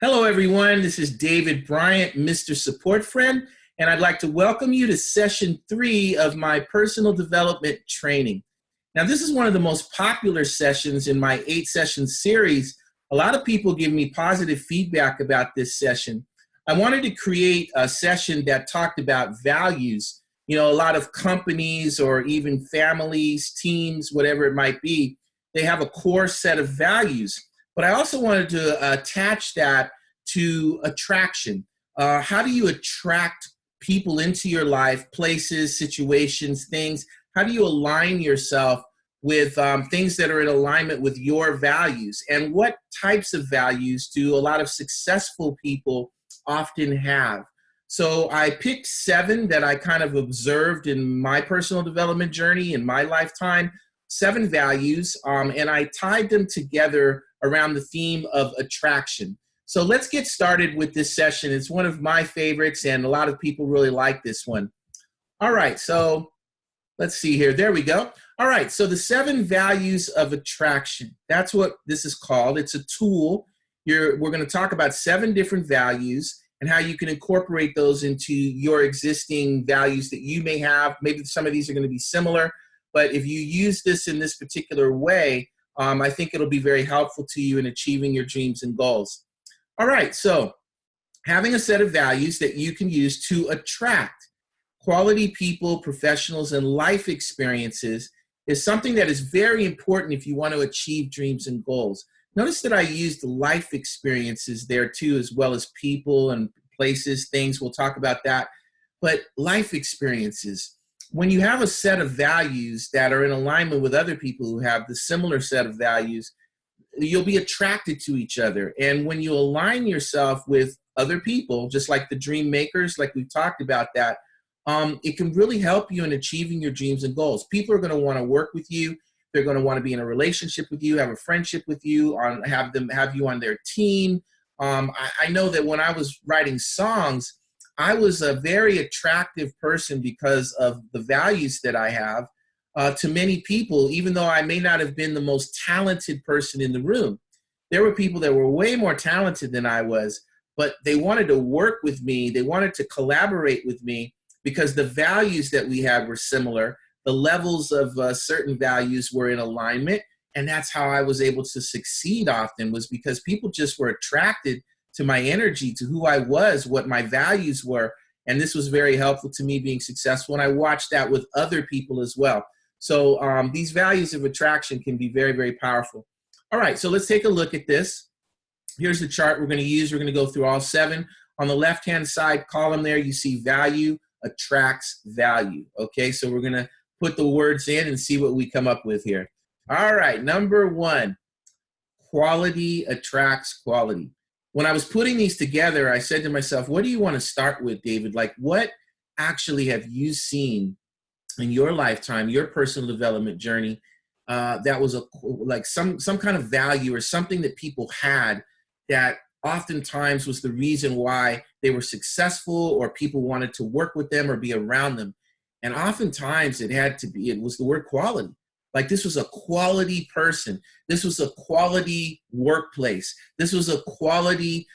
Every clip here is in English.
Hello, everyone. This is David Bryant, Mr. Support Friend, and I'd like to welcome you to session 3 of my personal development training. Now, this is one of the most popular sessions in my 8-session series. A lot of people give me positive feedback about this session. I wanted to create a session that talked about values. You know, a lot of companies or even families, teams, whatever it might be, they have a core set of values. But I also wanted to attach that to attraction. How do you attract people into your life, places, situations, things? How do you align yourself with things that are in alignment with your values? And what types of values do a lot of successful people often have? So I picked 7 that I kind of observed in my personal development journey in my lifetime, 7 values, and I tied them together around the theme of attraction. So let's get started with this session. It's one of my favorites, and a lot of people really like this one. All right, so let's see here. There we go. All right, so the 7 values of attraction. That's what this is called. It's a tool. We're going to talk about 7 different values and how you can incorporate those into your existing values that you may have. Maybe some of these are going to be similar, but if you use this in this particular way, I think it'll be very helpful to you in achieving your dreams and goals. All right, so having a set of values that you can use to attract quality people, professionals, and life experiences is something that is very important if you want to achieve dreams and goals. Notice that I used life experiences there too, as well as people and places, things. We'll talk about that. But life experiences. When you have a set of values that are in alignment with other people who have the similar set of values, you'll be attracted to each other. And when you align yourself with other people, just like the dream makers, like we've talked about that, it can really help you in achieving your dreams and goals. People are going to want to work with you. They're going to want to be in a relationship with you, have a friendship with you, have you on their team. I know that when I was writing songs, I was a very attractive person because of the values that I have to many people, even though I may not have been the most talented person in the room. There were people that were way more talented than I was, but they wanted to work with me. They wanted to collaborate with me because the values that we had were similar. The levels of certain values were in alignment, and that's how I was able to succeed often, was because people just were attracted to my energy, to who I was, what my values were. And this was very helpful to me being successful. And I watched that with other people as well. So these values of attraction can be very, very powerful. All right, so let's take a look at this. Here's the chart we're going to use. We're going to go through all 7. On the left-hand side column there, you see value attracts value. Okay, so we're going to put the words in and see what we come up with here. All right, number 1, quality attracts quality. When I was putting these together, I said to myself, what do you want to start with, David? Like, what actually have you seen in your lifetime, your personal development journey, that was some kind of value or something that people had that oftentimes was the reason why they were successful or people wanted to work with them or be around them? And oftentimes it was the word quality. Like, this was a quality person. This was a quality workplace. This was a quality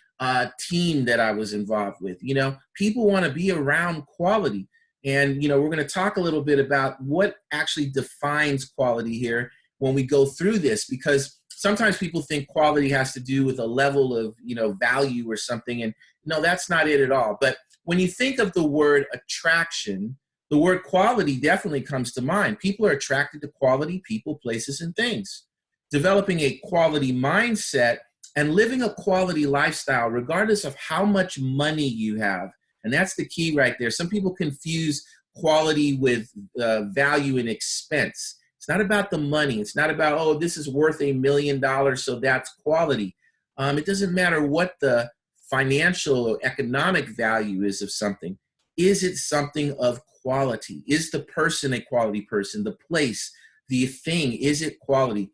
team that I was involved with. You know, people want to be around quality. And, you know, we're going to talk a little bit about what actually defines quality here when we go through this, because sometimes people think quality has to do with a level of, you know, value or something. And no, that's not it at all. But when you think of the word attraction, the word quality definitely comes to mind. People are attracted to quality people, places, and things. Developing a quality mindset and living a quality lifestyle, regardless of how much money you have. And that's the key right there. Some people confuse quality with value and expense. It's not about the money. It's not about, oh, this is worth $1 million, so that's quality. It doesn't matter what the financial or economic value is of something. Is it something of quality? Is the person a quality person? The place, the thing, is it quality?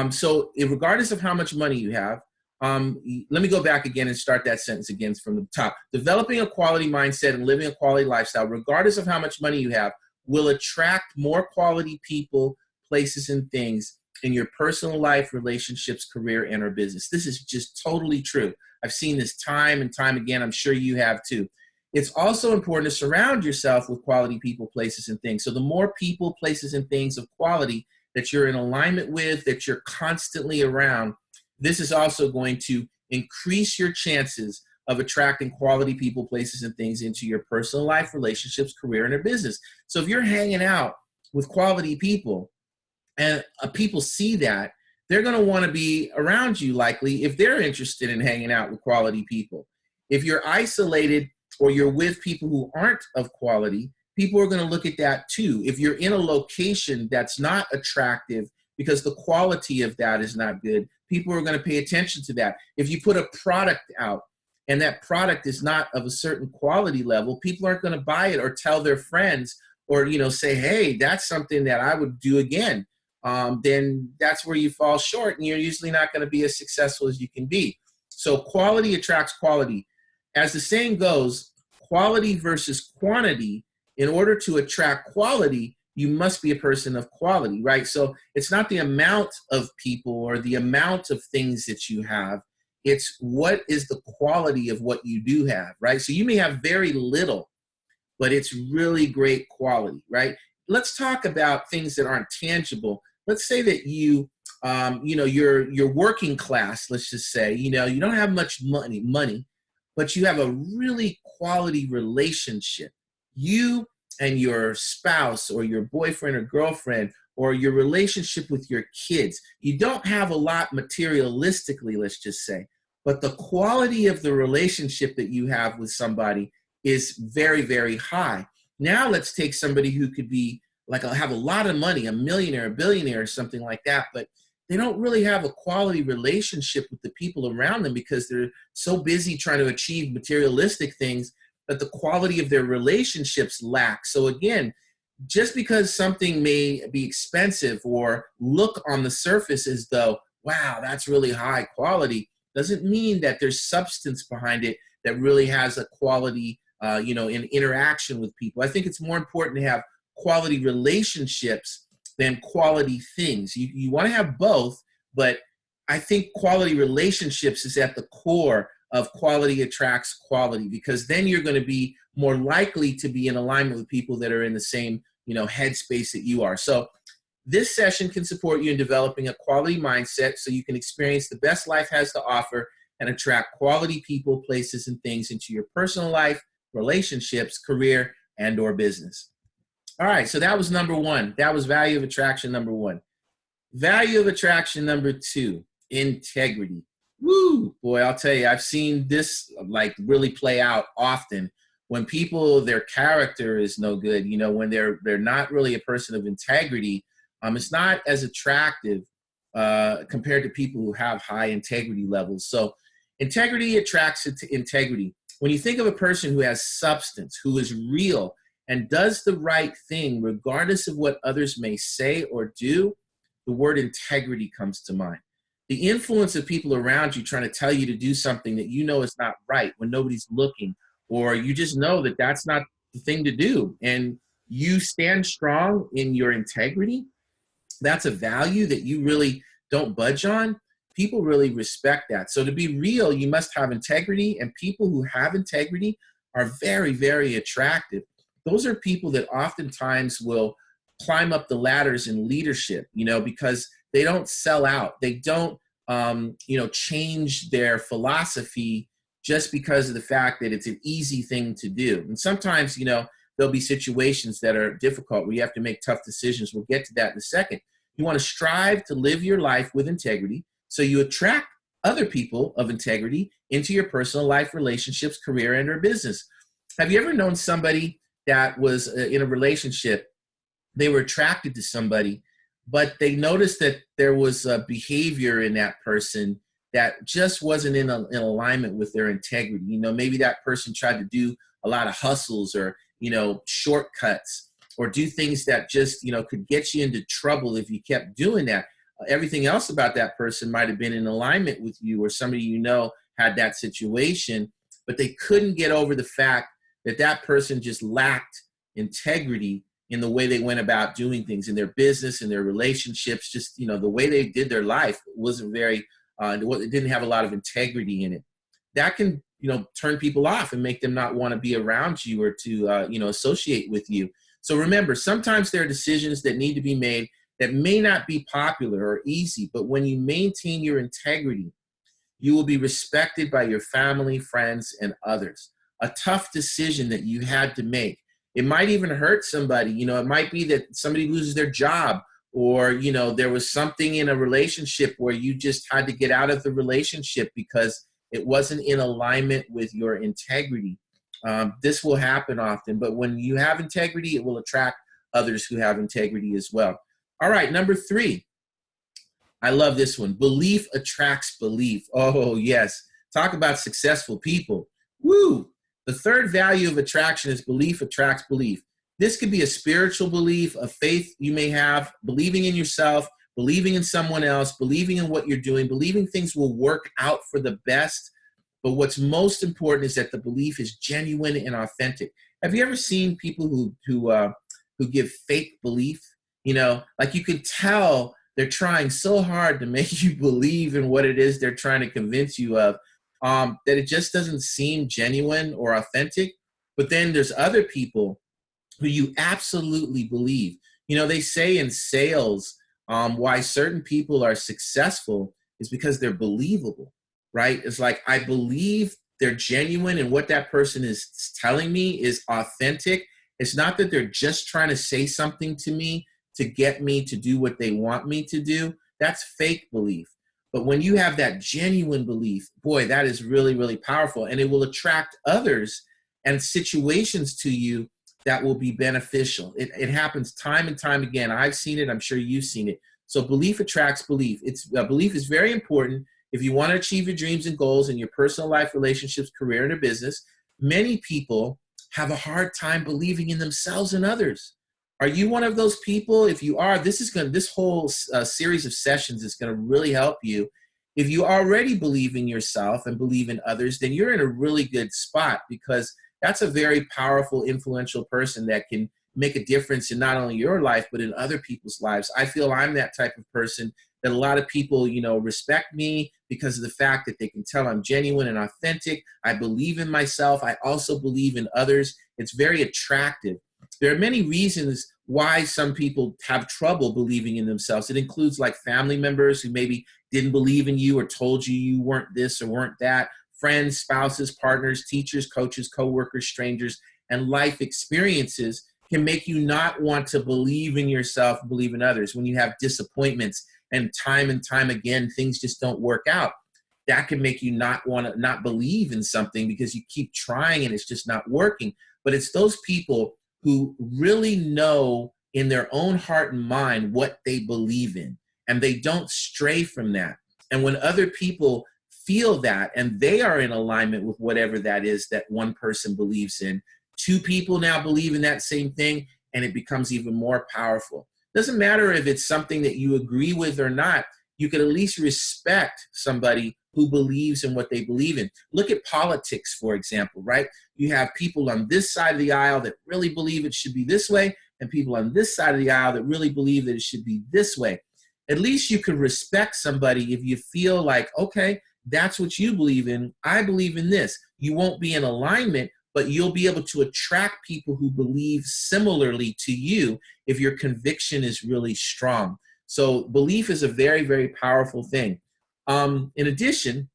So regardless of how much money you have, let me go back again and start that sentence again from the top. Developing a quality mindset and living a quality lifestyle, regardless of how much money you have, will attract more quality people, places, and things in your personal life, relationships, career, and or business. This is just totally true. I've seen this time and time again. I'm sure you have too. It's also important to surround yourself with quality people, places, and things. So the more people, places, and things of quality that you're in alignment with, that you're constantly around, this is also going to increase your chances of attracting quality people, places, and things into your personal life, relationships, career, and your business. So if you're hanging out with quality people and people see that, they're going to want to be around you likely if they're interested in hanging out with quality people. If you're isolated or you're with people who aren't of quality, people are going to look at that too. If you're in a location that's not attractive because the quality of that is not good, people are going to pay attention to that. If you put a product out and that product is not of a certain quality level, people aren't going to buy it or tell their friends or, say, hey, that's something that I would do again. Then that's where you fall short and you're usually not going to be as successful as you can be. So quality attracts quality. As the saying goes, quality versus quantity. In order to attract quality, you must be a person of quality, right? So it's not the amount of people or the amount of things that you have. It's what is the quality of what you do have, right? So you may have very little, but it's really great quality, right? Let's talk about things that aren't tangible. Let's say that you're working class, let's just say, you don't have much money, but you have a really quality relationship. You and your spouse or your boyfriend or girlfriend or your relationship with your kids, you don't have a lot materialistically, let's just say, but the quality of the relationship that you have with somebody is very, very high. Now let's take somebody who could be have a lot of money, a millionaire, a billionaire, or something like that, but they don't really have a quality relationship with the people around them because they're so busy trying to achieve materialistic things that the quality of their relationships lack. So again, just because something may be expensive or look on the surface as though, wow, that's really high quality, doesn't mean that there's substance behind it that really has a quality, in interaction with people. I think it's more important to have quality relationships than quality things. You want to have both, but I think quality relationships is at the core of quality attracts quality, because then you're going to be more likely to be in alignment with people that are in the same, headspace that you are. So this session can support you in developing a quality mindset so you can experience the best life has to offer and attract quality people, places, and things into your personal life, relationships, career, and or business. All right, so that was number one. That was value of attraction number one. Value of attraction number two, integrity. Woo, boy, I'll tell you, I've seen this really play out often when people, their character is no good, when they're not really a person of integrity, it's not as attractive compared to people who have high integrity levels. So integrity attracts integrity. When you think of a person who has substance, who is real, and does the right thing, regardless of what others may say or do, the word integrity comes to mind. The influence of people around you trying to tell you to do something that is not right when nobody's looking, or you just know that that's not the thing to do, and you stand strong in your integrity, that's a value that you really don't budge on. People really respect that. So to be real, you must have integrity, and people who have integrity are very, very attractive. Those are people that oftentimes will climb up the ladders in leadership, because they don't sell out. They don't, change their philosophy just because of the fact that it's an easy thing to do. And sometimes, there'll be situations that are difficult where you have to make tough decisions. We'll get to that in a second. You want to strive to live your life with integrity so you attract other people of integrity into your personal life, relationships, career, and or business. Have you ever known somebody that was in a relationship, they were attracted to somebody, but they noticed that there was a behavior in that person that just wasn't in alignment with their integrity? Maybe that person tried to do a lot of hustles or, shortcuts, or do things that just, could get you into trouble if you kept doing that. Everything else about that person might have been in alignment with you, or somebody had that situation, but they couldn't get over the fact that that person just lacked integrity in the way they went about doing things in their business, in their relationships, just, the way they did their life wasn't very, it didn't have a lot of integrity in it. That can, turn people off and make them not want to be around you or to, associate with you. So remember, sometimes there are decisions that need to be made that may not be popular or easy, but when you maintain your integrity, you will be respected by your family, friends, and others. A tough decision that you had to make. It might even hurt somebody. It might be that somebody loses their job, or, there was something in a relationship where you just had to get out of the relationship because it wasn't in alignment with your integrity. This will happen often, but when you have integrity, it will attract others who have integrity as well. All right, number 3. I love this one. Belief attracts belief. Oh, yes. Talk about successful people. Woo! The third value of attraction is belief attracts belief. This could be a spiritual belief, a faith you may have, believing in yourself, believing in someone else, believing in what you're doing, believing things will work out for the best. But what's most important is that the belief is genuine and authentic. Have you ever seen people who give fake belief? Like you could tell they're trying so hard to make you believe in what it is they're trying to convince you of, that it just doesn't seem genuine or authentic. But then there's other people who you absolutely believe. They say in sales, why certain people are successful is because they're believable, right? It's like, I believe they're genuine and what that person is telling me is authentic. It's not that they're just trying to say something to me to get me to do what they want me to do. That's fake belief. But when you have that genuine belief, boy, that is really, really powerful. And it will attract others and situations to you that will be beneficial. It happens time and time again. I've seen it. I'm sure you've seen it. So belief attracts belief. Belief is very important if you want to achieve your dreams and goals in your personal life, relationships, career, and a business. Many people have a hard time believing in themselves and others. Are you one of those people? If you are, this whole series of sessions is going to really help you. If you already believe in yourself and believe in others, then you're in a really good spot, because that's a very powerful, influential person that can make a difference in not only your life, but in other people's lives. I feel I'm that type of person that a lot of people, respect me because of the fact that they can tell I'm genuine and authentic. I believe in myself. I also believe in others. It's very attractive. There are many reasons why some people have trouble believing in themselves. It includes like family members who maybe didn't believe in you or told you you weren't this or weren't that. Friends, spouses, partners, teachers, coaches, coworkers, strangers, and life experiences can make you not want to believe in yourself, believe in others. When you have disappointments and time again, things just don't work out, that can make you not believe in something because you keep trying and it's just not working. But it's those people who really know in their own heart and mind what they believe in, and they don't stray from that. And when other people feel that and they are in alignment with whatever that is that one person believes in, two people now believe in that same thing, and it becomes even more powerful. Doesn't matter if it's something that you agree with or not. You can at least respect somebody who believes in what they believe in. Look at politics, for example, right? You have people on this side of the aisle that really believe it should be this way, and people on this side of the aisle that really believe that it should be this way. At least you can respect somebody if you feel like, okay, that's what you believe in. I believe in this. You won't be in alignment, but you'll be able to attract people who believe similarly to you if your conviction is really strong. So belief is a very, very powerful thing. In addition,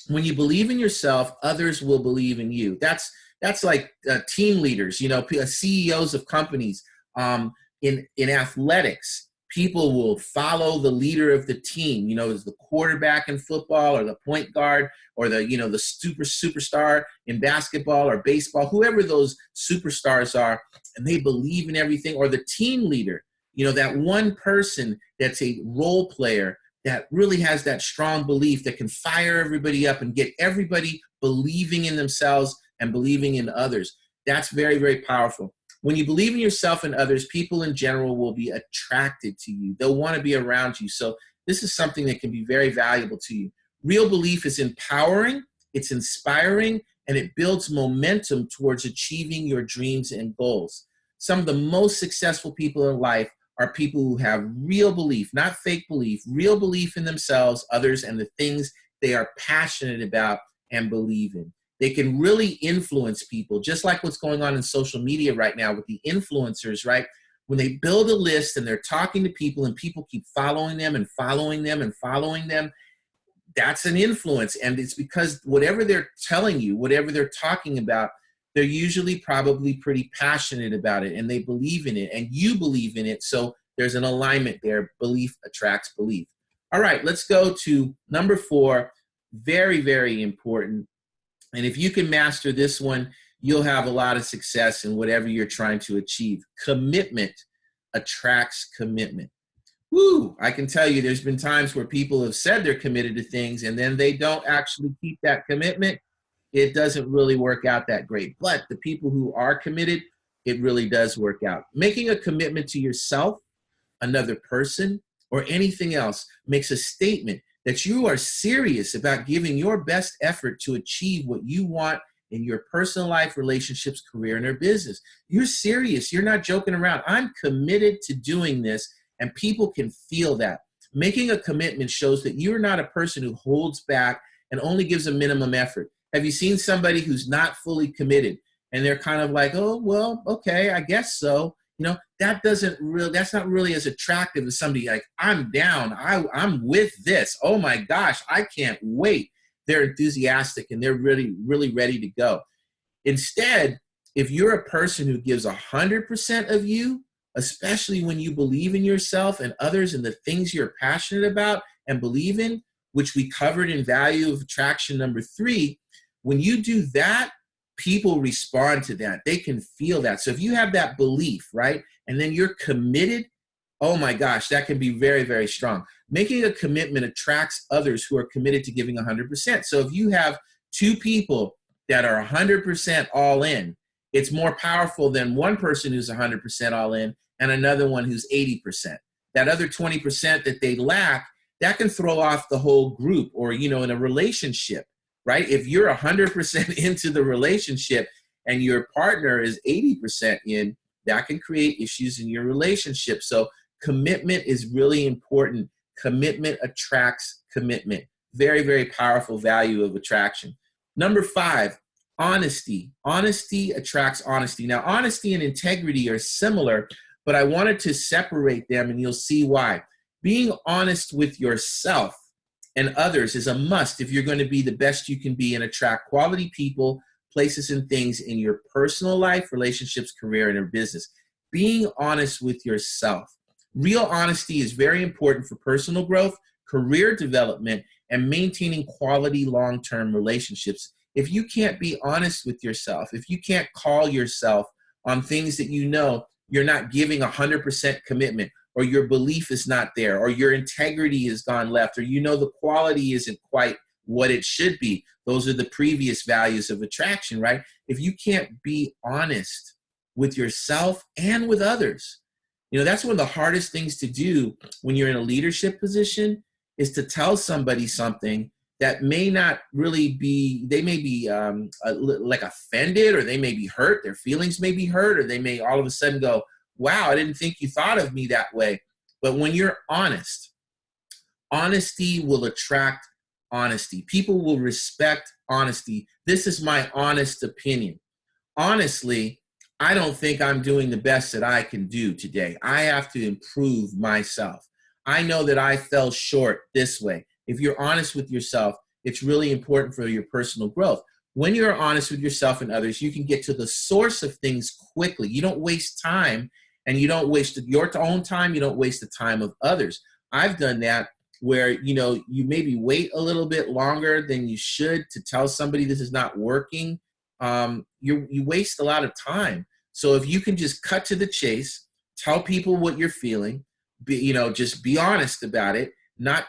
when you believe in yourself, others will believe in you. That's like team leaders, CEOs of companies. In athletics, people will follow the leader of the team, as the quarterback in football or the point guard or the superstar in basketball or baseball, whoever those superstars are, and they believe in everything. Or the team leader, that one person that's a role player that really has that strong belief that can fire everybody up and get everybody believing in themselves and believing in others. That's very, very powerful. When you believe in yourself and others, people in general will be attracted to you. They'll want to be around you. So this is something that can be very valuable to you. Real belief is empowering, it's inspiring, and it builds momentum towards achieving your dreams and goals. some of the most successful people in life are people who have real belief, not fake belief, real belief in themselves, others, and the things they are passionate about and believe in. They can really influence people, just like what's going on in social media right now with the influencers, right? When they build a list and they're talking to people and people keep following them and following them and following them, that's an influence. And it's because whatever they're telling you, whatever they're talking about, they're usually probably pretty passionate about it and they believe in it and you believe in it. So there's an alignment there. Belief attracts belief. All right, let's go to number 4. Very, very important. And if you can master this one, you'll have a lot of success in whatever you're trying to achieve. Commitment attracts commitment. Woo, I can tell you there's been times where people have said they're committed to things and then they don't actually keep that commitment. It doesn't really work out that great. But the people who are committed, it really does work out. Making a commitment to yourself, another person, or anything else makes a statement that you are serious about giving your best effort to achieve what you want in your personal life, relationships, career, and your business. You're serious. You're not joking around. I'm committed to doing this, and people can feel that. Making a commitment shows that you're not a person who holds back and only gives a minimum effort. Have you seen somebody who's not fully committed and they're kind of like, oh, well, okay, I guess so. You know, that's not really as attractive as somebody like, I'm down, I'm with this. Oh my gosh, I can't wait. They're enthusiastic and they're really, really ready to go. Instead, if you're a person who gives 100% of you, especially when you believe in yourself and others and the things you're passionate about and believe in, which we covered in value of attraction number 3, when you do that, people respond to that. They can feel that. So if you have that belief, right, and then you're committed, oh my gosh, that can be very, very strong. Making a commitment attracts others who are committed to giving 100%. So if you have 2 people that are 100% all in, it's more powerful than one person who's 100% all in and another one who's 80%. That other 20% that they lack, that can throw off the whole group, or, you know, in a relationship, right? If you're 100% into the relationship and your partner is 80% in, that can create issues in your relationship. So commitment is really important. Commitment attracts commitment. Very, very powerful value of attraction. Number 5, honesty. Honesty attracts honesty. Now, honesty and integrity are similar, but I wanted to separate them, and you'll see why. Being honest with yourself and others is a must if you're going to be the best you can be and attract quality people, places, and things in your personal life, relationships, career, and your business. Being honest with yourself. Real honesty is very important for personal growth, career development, and maintaining quality long-term relationships. If you can't be honest with yourself, if you can't call yourself on things that you know you're not giving 100% commitment, or your belief is not there, or your integrity has gone left, or you know the quality isn't quite what it should be. Those are the previous values of attraction, right? If you can't be honest with yourself and with others, you know, that's one of the hardest things to do when you're in a leadership position, is to tell somebody something that may not really be, they may be like offended, or they may be hurt, their feelings may be hurt, or they may all of a sudden go, wow, I didn't think you thought of me that way. But when you're honest, honesty will attract honesty. People will respect honesty. This is my honest opinion. Honestly, I don't think I'm doing the best that I can do today. I have to improve myself. I know that I fell short this way. If you're honest with yourself, it's really important for your personal growth. When you're honest with yourself and others, you can get to the source of things quickly. You don't waste time, and you don't waste your own time. You don't waste the time of others. I've done that where, you know, you maybe wait a little bit longer than you should to tell somebody this is not working. You waste a lot of time. So if you can just cut to the chase, tell people what you're feeling, just be honest about it, not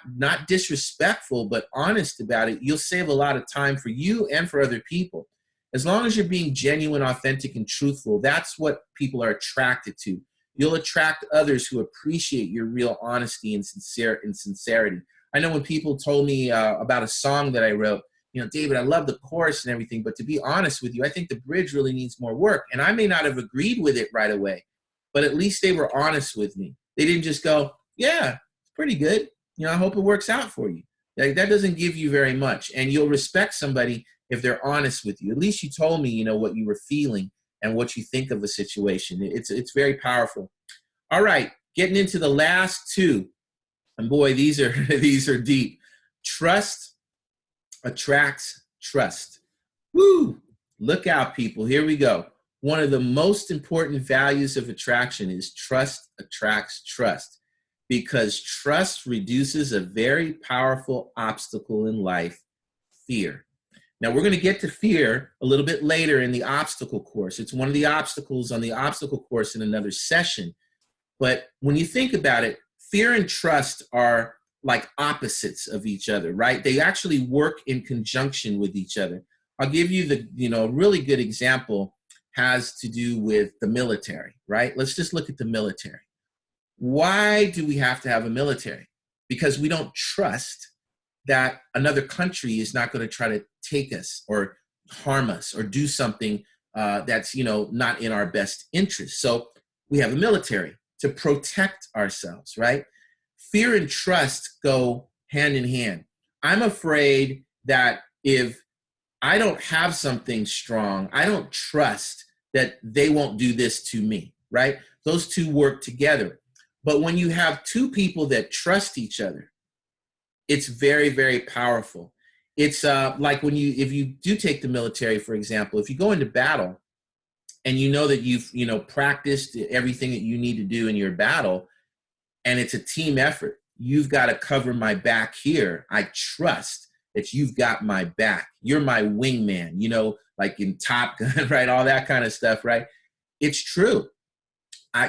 disrespectful, but honest about it, you'll save a lot of time for you and for other people. As long as you're being genuine, authentic, and truthful, that's what people are attracted to. You'll attract others who appreciate your real honesty and sincerity. I know when people told me about a song that I wrote, David, I love the course and everything, but to be honest with you, I think the bridge really needs more work. And I may not have agreed with it right away, but at least they were honest with me. They didn't just go, yeah, it's pretty good. I hope it works out for you. That doesn't give you very much. And you'll respect somebody if they're honest with you. At least you told me, what you were feeling and what you think of a situation. It's very powerful. All right, getting into the last two. And boy, these are deep. Trust attracts trust. Woo! Look out, people. Here we go. One of the most important values of attraction is trust attracts trust, because trust reduces a very powerful obstacle in life, fear. Now, we're going to get to fear a little bit later in the obstacle course. It's one of the obstacles on the obstacle course in another session. But when you think about it, fear and trust are like opposites of each other, right? They actually work in conjunction with each other. I'll give you a really good example has to do with the military, right? Let's just look at the military. Why do we have to have a military? Because we don't trust that another country is not going to try to take us or harm us or do something that's, not in our best interest. So we have a military to protect ourselves, right? Fear and trust go hand in hand. I'm afraid that if I don't have something strong, I don't trust that they won't do this to me, right? Those two work together. But when you have two people that trust each other, it's very, very powerful. It's like if you do take the military, for example, if you go into battle and you know that you've, practiced everything that you need to do in your battle, and it's a team effort. You've got to cover my back here. I trust that you've got my back. You're my wingman, like in Top Gun, right? All that kind of stuff, right? It's true.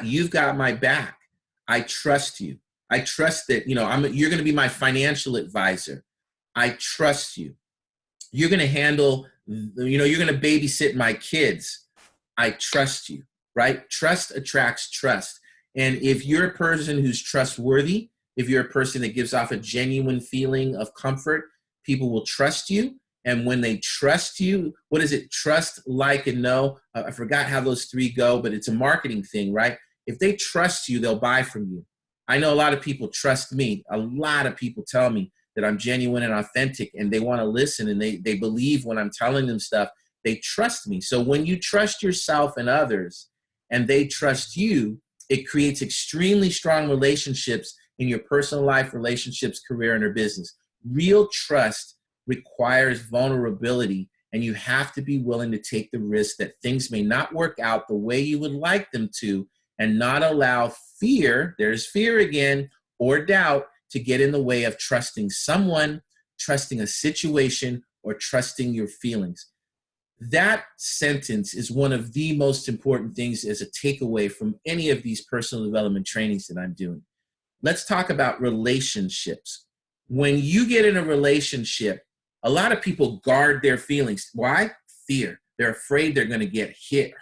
You've got my back. I trust you. I trust that, you're going to be my financial advisor. I trust you. You're going to handle, you're going to babysit my kids. I trust you, right? Trust attracts trust. And if you're a person who's trustworthy, if you're a person that gives off a genuine feeling of comfort, people will trust you. And when they trust you, what is it? Trust, like, and know. I forgot how those three go, but it's a marketing thing, right? If they trust you, they'll buy from you. I know a lot of people trust me. A lot of people tell me that I'm genuine and authentic, and they want to listen, and they believe when I'm telling them stuff. They trust me. So when you trust yourself and others, and they trust you, it creates extremely strong relationships in your personal life, relationships, career, and your business. Real trust requires vulnerability, and you have to be willing to take the risk that things may not work out the way you would like them to, and not allow fear, there's fear again, or doubt to get in the way of trusting someone, trusting a situation, or trusting your feelings. That sentence is one of the most important things as a takeaway from any of these personal development trainings that I'm doing. Let's talk about relationships. When you get in a relationship, a lot of people guard their feelings. Why? Fear. They're afraid they're going to get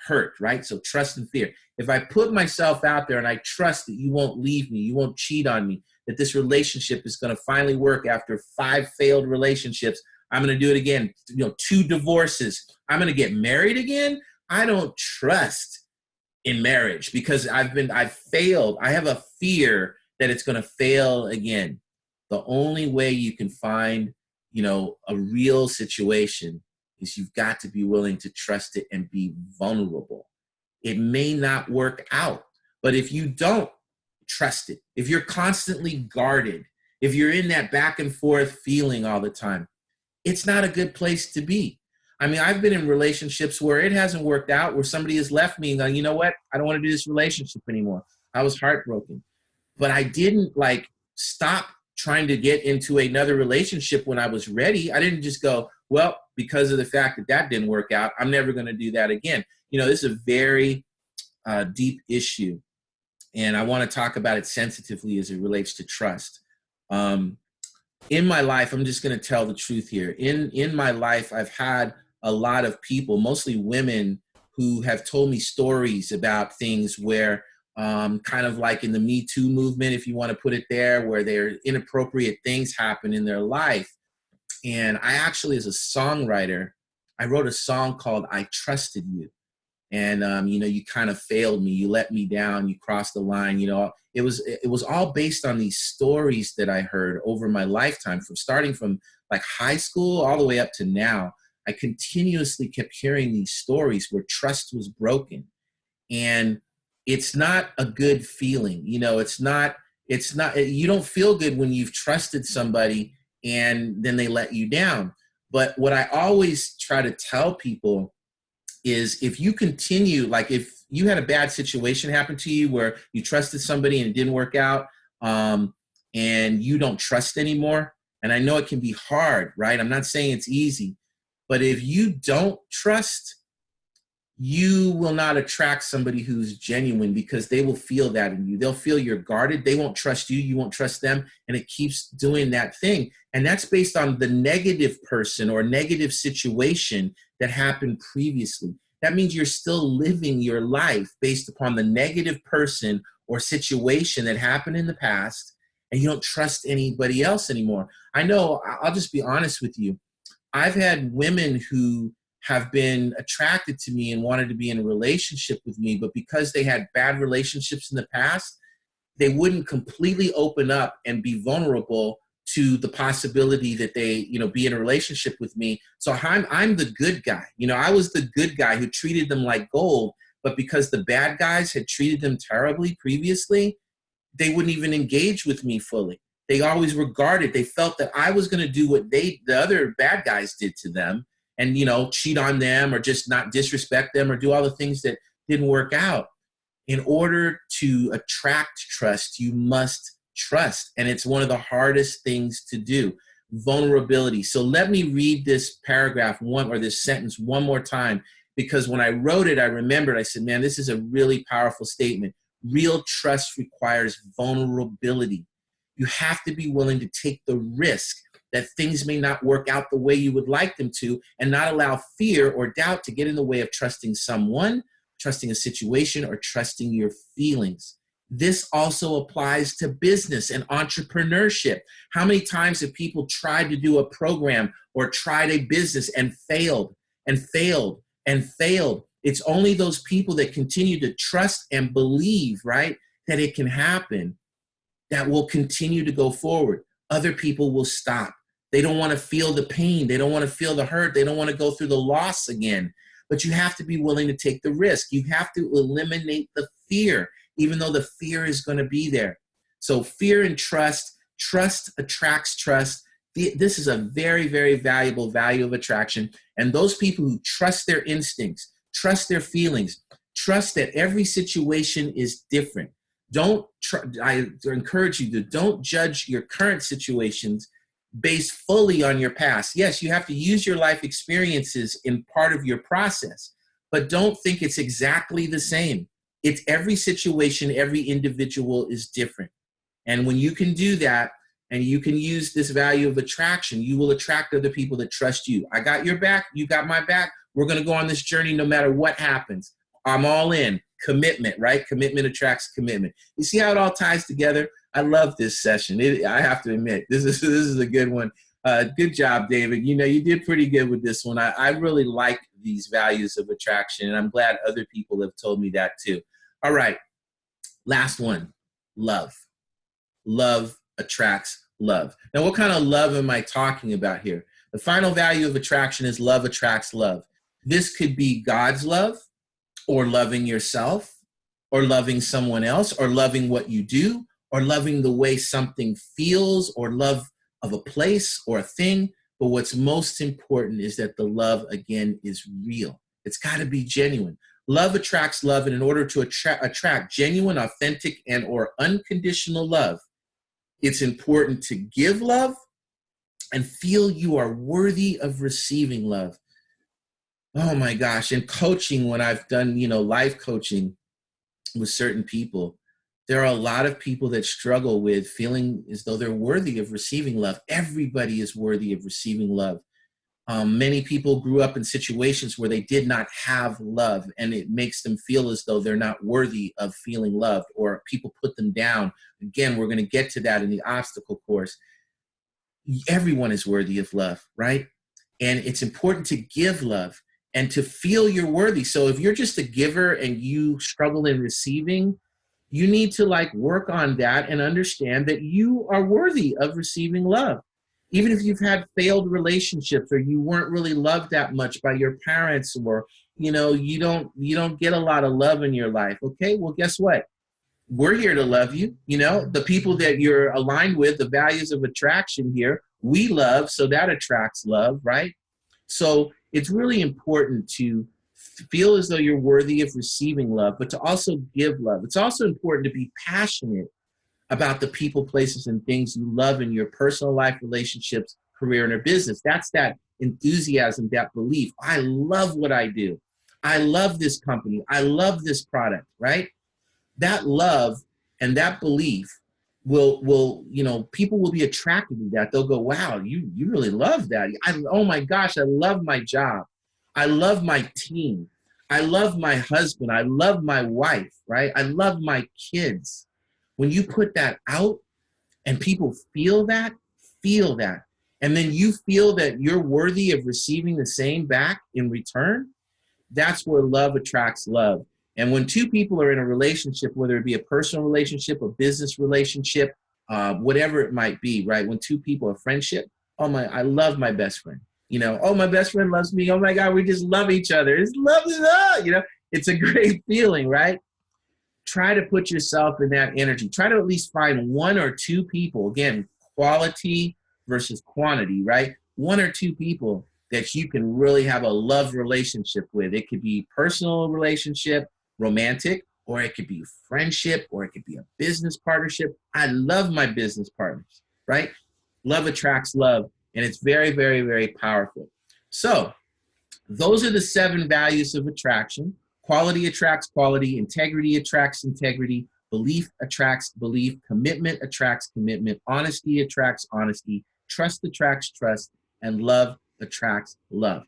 hurt, right? So trust and fear. If I put myself out there and I trust that you won't leave me, you won't cheat on me, that this relationship is going to finally work after 5 failed relationships, I'm going to do it again, 2 divorces, I'm going to get married again. I don't trust in marriage because I've failed. I have a fear that it's going to fail again. The only way you can find, a real situation is you've got to be willing to trust it and be vulnerable. It may not work out, but if you don't trust it, if you're constantly guarded, if you're in that back and forth feeling all the time, it's not a good place to be. I mean, I've been in relationships where it hasn't worked out, where somebody has left me and gone, you know what? I don't want to do this relationship anymore. I was heartbroken. But I didn't stop trying to get into another relationship when I was ready. I didn't just go, well, because of the fact that didn't work out, I'm never going to do that again. This is a very deep issue. And I want to talk about it sensitively as it relates to trust. In my life, I'm just going to tell the truth here. In my life, I've had a lot of people, mostly women, who have told me stories about things where kind of like in the Me Too movement, if you want to put it there, where there inappropriate things happen in their life. And I actually, as a songwriter, I wrote a song called I Trusted You. And, you kind of failed me. You let me down. You crossed the line. It was all based on these stories that I heard over my lifetime, from starting from like high school all the way up to now. I continuously kept hearing these stories where trust was broken. And it's not a good feeling. You don't feel good when you've trusted somebody and then they let you down. But what I always try to tell people is, if you continue, like if you had a bad situation happen to you where you trusted somebody and it didn't work out, and you don't trust anymore, and I know it can be hard, right? I'm not saying it's easy, but if you don't trust, you will not attract somebody who's genuine, because they will feel that in you. They'll feel you're guarded. They won't trust you. You won't trust them. And it keeps doing that thing. And that's based on the negative person or negative situation that happened previously. That means you're still living your life based upon the negative person or situation that happened in the past, and you don't trust anybody else anymore. I know, I'll just be honest with you. I've had women who have been attracted to me and wanted to be in a relationship with me, but because they had bad relationships in the past, they wouldn't completely open up and be vulnerable to the possibility that they, be in a relationship with me. So I'm the good guy. I was the good guy who treated them like gold, but because the bad guys had treated them terribly previously, they wouldn't even engage with me fully. They always regarded, they felt that I was going to do what the other bad guys did to them, and, cheat on them or just not disrespect them or do all the things that didn't work out. In order to attract trust, you must trust. And it's one of the hardest things to do. Vulnerability. So let me read this paragraph or this sentence one more time, because when I wrote it, I remembered, I said, man, this is a really powerful statement. Real trust requires vulnerability. You have to be willing to take the risk that things may not work out the way you would like them to, and not allow fear or doubt to get in the way of trusting someone, trusting a situation, or trusting your feelings. This also applies to business and entrepreneurship. How many times have people tried to do a program or tried a business and failed and failed and failed? It's only those people that continue to trust and believe, right, that it can happen, that will continue to go forward. Other people will stop. They don't want to feel the pain. They don't want to feel the hurt. They don't want to go through the loss again. But you have to be willing to take the risk. You have to eliminate the fear, even though the fear is going to be there. So fear and trust attracts trust. This is a very, very valuable value of attraction. And those people who trust their instincts, trust their feelings, trust that every situation is different. I encourage you to don't judge your current situations based fully on your past. Yes, you have to use your life experiences in part of your process, but don't think it's exactly the same. It's every situation, every individual is different. And when you can do that, and you can use this value of attraction, you will attract other people that trust you. I got your back, you got my back. We're going to go on this journey no matter what happens. I'm all in. Commitment, right? Commitment attracts commitment. You see how it all ties together? I love this session. I have to admit, this is a good one. Good job, David. You did pretty good with this one. I really like these values of attraction, and I'm glad other people have told me that too. All right, last one, love. Love attracts love. Now, what kind of love am I talking about here? The final value of attraction is love attracts love. This could be God's love, or loving yourself, or loving someone else, or loving what you do, or loving the way something feels, or love of a place or a thing. But what's most important is that the love, again, is real. It's got to be genuine. Love attracts love, and in order to attract genuine, authentic, and or unconditional love, it's important to give love and feel you are worthy of receiving love. Oh my gosh. In coaching, when I've done, life coaching with certain people, there are a lot of people that struggle with feeling as though they're worthy of receiving love. Everybody is worthy of receiving love. Many people grew up in situations where they did not have love, and it makes them feel as though they're not worthy of feeling loved, or people put them down. Again, we're going to get to that in the obstacle course. everyone is worthy of love, right? And it's important to give love and to feel you're worthy. So if you're just a giver and you struggle in receiving, you need to like work on that and understand that you are worthy of receiving love. Even if you've had failed relationships or you weren't really loved that much by your parents, or you don't get a lot of love in your life. Okay, well, guess what? We're here to love you. The people that you're aligned with, the values of attraction here, we love, so that attracts love, right? So it's really important to feel as though you're worthy of receiving love, but to also give love. It's also important to be passionate about the people, places, and things you love in your personal life, relationships, career, and your business. That's that enthusiasm, that belief. I love what I do. I love this company. I love this product, right? That love and that belief will people will be attracted to that. They'll go, wow, you really love that. Oh my gosh, I love my job. I love my team. I love my husband. I love my wife, right? I love my kids. When you put that out and people feel that, and then you feel that you're worthy of receiving the same back in return, that's where love attracts love. And when two people are in a relationship, whether it be a personal relationship, a business relationship, whatever it might be, right? When two people are friendship, I love my best friend. Oh, my best friend loves me. Oh my God, we just love each other. It's lovely, it's a great feeling, right? Try to put yourself in that energy. Try to at least find one or two people, again, quality versus quantity, right? One or two people that you can really have a love relationship with. It could be personal relationship, romantic, or it could be friendship, or it could be a business partnership. I love my business partners, right? Love attracts love, and it's very, very, very powerful. So those are the 7 values of attraction. Quality attracts quality, integrity attracts integrity, belief attracts belief, commitment attracts commitment, honesty attracts honesty, trust attracts trust, and love attracts love.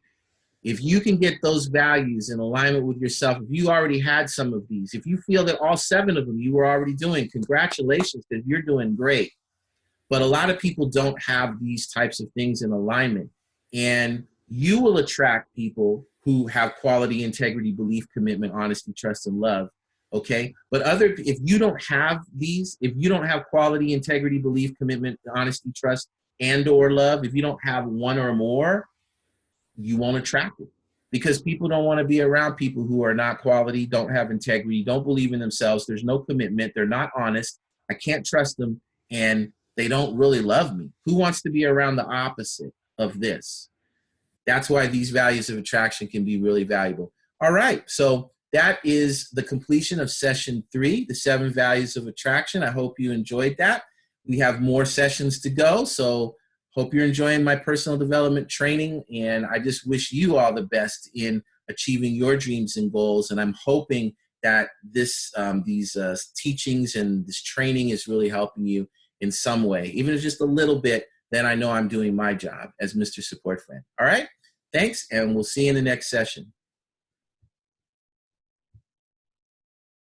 If you can get those values in alignment with yourself, if you already had some of these, if you feel that all 7 of them you were already doing, congratulations, because you're doing great. But a lot of people don't have these types of things in alignment. And you will attract people who have quality, integrity, belief, commitment, honesty, trust, and love. Okay. But if you don't have these, if you don't have quality, integrity, belief, commitment, honesty, trust, and or love, if you don't have one or more, you won't attract it, because people don't want to be around people who are not quality, don't have integrity, don't believe in themselves. There's no commitment. They're not honest. I can't trust them. And they don't really love me. Who wants to be around the opposite of this? That's why these values of attraction can be really valuable. All right. So that is the completion of session 3, the 7 values of attraction. I hope you enjoyed that. We have more sessions to go. So hope you're enjoying my personal development training. And I just wish you all the best in achieving your dreams and goals. And I'm hoping that these teachings and this training is really helping you in some way, even if just a little bit. Then I know I'm doing my job as Mr. Support Friend. All right. Thanks. And we'll see you in the next session.